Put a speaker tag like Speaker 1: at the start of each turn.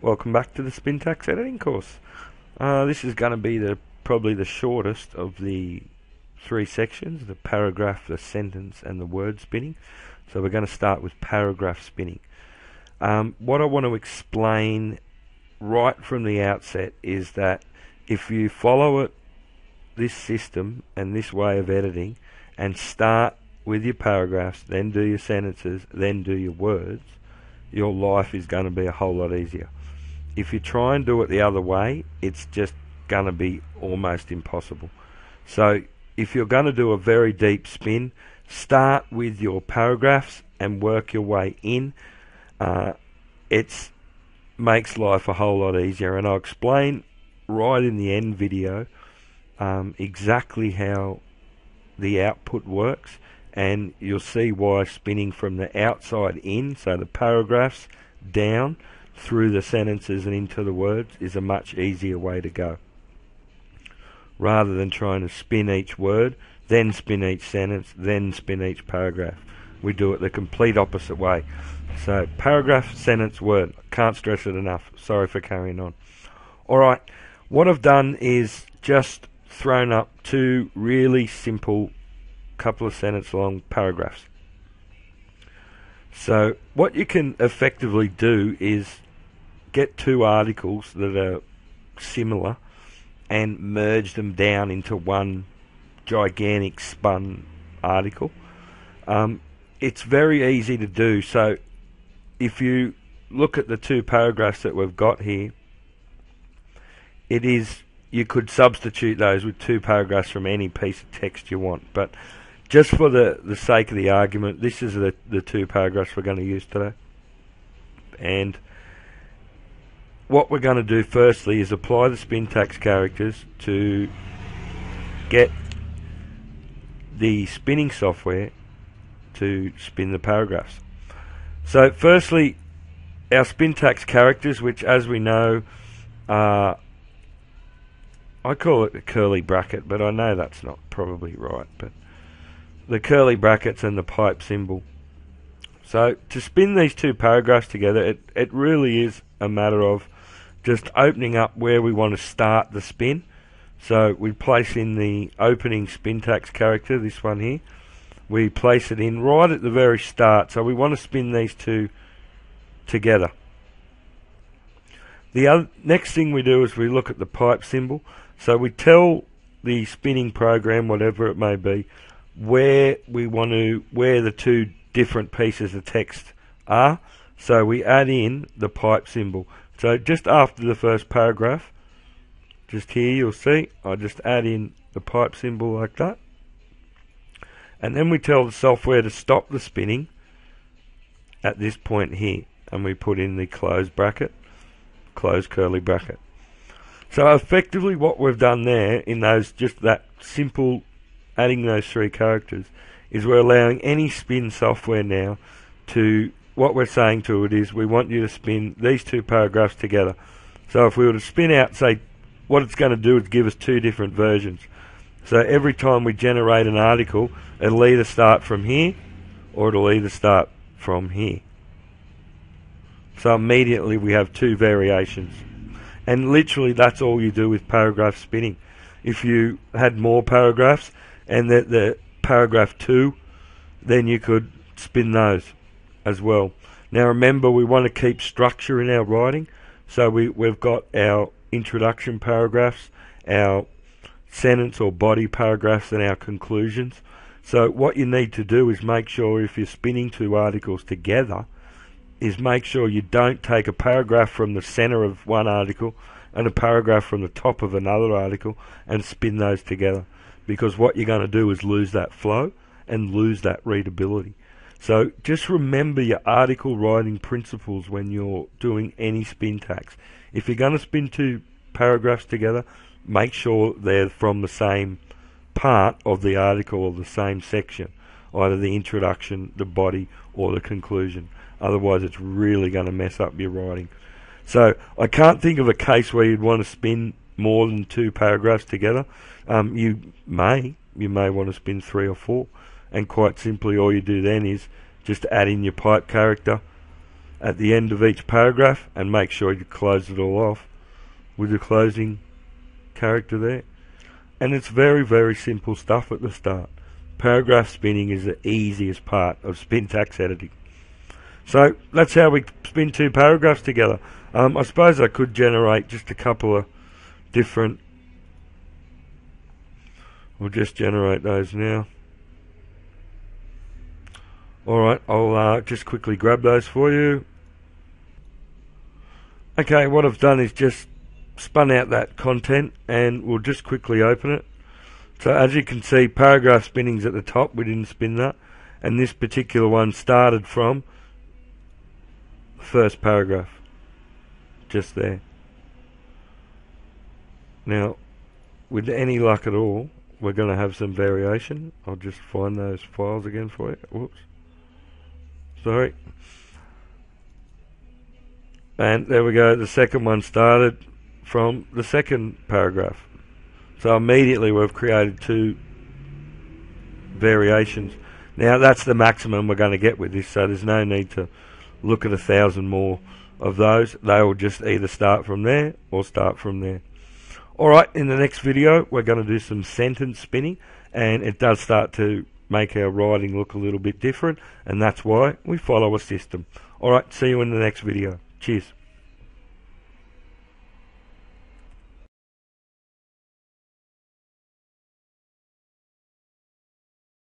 Speaker 1: Welcome back to the Spintax editing course. This is going to be probably the shortest of the three sections, the paragraph, the sentence and the word spinning. So we're going to start with paragraph spinning. What I want to explain right from the outset is that if you follow this system and this way of editing and start with your paragraphs, then do your sentences, then do your words, your life is going to be a whole lot easier. If you try and do it the other way, it's just going to be almost impossible. So if you're going to do a very deep spin, start with your paragraphs and work your way in. It makes life a whole lot easier, and I'll explain right in the end video exactly how the output works, and you'll see why spinning from the outside in, so the paragraphs down through the sentences and into the words, is a much easier way to go, rather than trying to spin each word, then spin each sentence, then spin each paragraph. We do it the complete opposite way. So paragraph, sentence, word. Can't stress it enough. Sorry for carrying on. Alright, what I've done is just thrown up two really simple couple of sentence long paragraphs. So what you can effectively do is get two articles that are similar and merge them down into one gigantic spun article. It's very easy to do. So if you look at the two paragraphs that we've got here, you could substitute those with two paragraphs from any piece of text you want, but just for the sake of the argument, this is the two paragraphs we're going to use today. And what we're going to do firstly is apply the Spintax characters to get the spinning software to spin the paragraphs. So firstly, our Spintax characters, which as we know are, I call it a curly bracket, but I know that's not probably right, but the curly brackets and the pipe symbol. So to spin these two paragraphs together, it really is a matter of just opening up where we want to start the spin. So we place in the opening Spintax character, this one here. We place it in right at the very start. So we want to spin these two together. The next thing we do is we look at the pipe symbol. So we tell the spinning program, whatever it may be, where the two different pieces of text are. So we add in the pipe symbol. So just after the first paragraph, just here you'll see, I just add in the pipe symbol like that. And then we tell the software to stop the spinning at this point here. And we put in the close bracket, close curly bracket. So effectively what we've done there in just that simple adding those three characters is we're allowing any spin software now to, what we're saying to it is we want you to spin these two paragraphs together. So if we were to spin out, say, what it's going to do is give us two different versions. So every time we generate an article, it'll either start from here or it'll either start from here. So immediately we have two variations. And literally that's all you do with paragraph spinning. If you had more paragraphs and the paragraph 2, then you could spin those as well. Now remember, we want to keep structure in our writing, so we've got our introduction paragraphs, our sentence or body paragraphs, and our conclusions. So what you need to do is make sure, if you're spinning two articles together, is make sure you don't take a paragraph from the center of one article and a paragraph from the top of another article and spin those together, because what you're going to do is lose that flow and lose that readability. So just remember your article writing principles when you're doing any Spintax. If you're going to spin two paragraphs together, make sure they're from the same part of the article or the same section, either the introduction, the body, or the conclusion. Otherwise it's really going to mess up your writing. So I can't think of a case where you'd want to spin more than two paragraphs together. You may want to spin 3 or 4, and quite simply all you do then is just add in your pipe character, at the end of each paragraph, and make sure you close it all off with the closing character there. And it's very, very simple stuff at the start. Paragraph spinning is the easiest part of Spintax editing. So that's how we spin 2 paragraphs together. I suppose I could generate just a couple of different. We'll just generate those now. Alright, I'll just quickly grab those for you. Okay, what I've done is just spun out that content, and we'll just quickly open it. So as you can see, paragraph spinning's at the top. We didn't spin that, and this particular one started from the first paragraph, just there. Now, with any luck at all, we're going to have some variation. I'll just find those files again for you. Whoops. Sorry. And there we go. The second one started from the second paragraph. So immediately we've created 2 variations. Now that's the maximum we're going to get with this, so there's no need to look at 1,000 more of those. They will just either start from there or start from there. Alright, in the next video we're going to do some sentence spinning, and it does start to make our writing look a little bit different, and that's why we follow a system. Alright, see you in the next video. Cheers.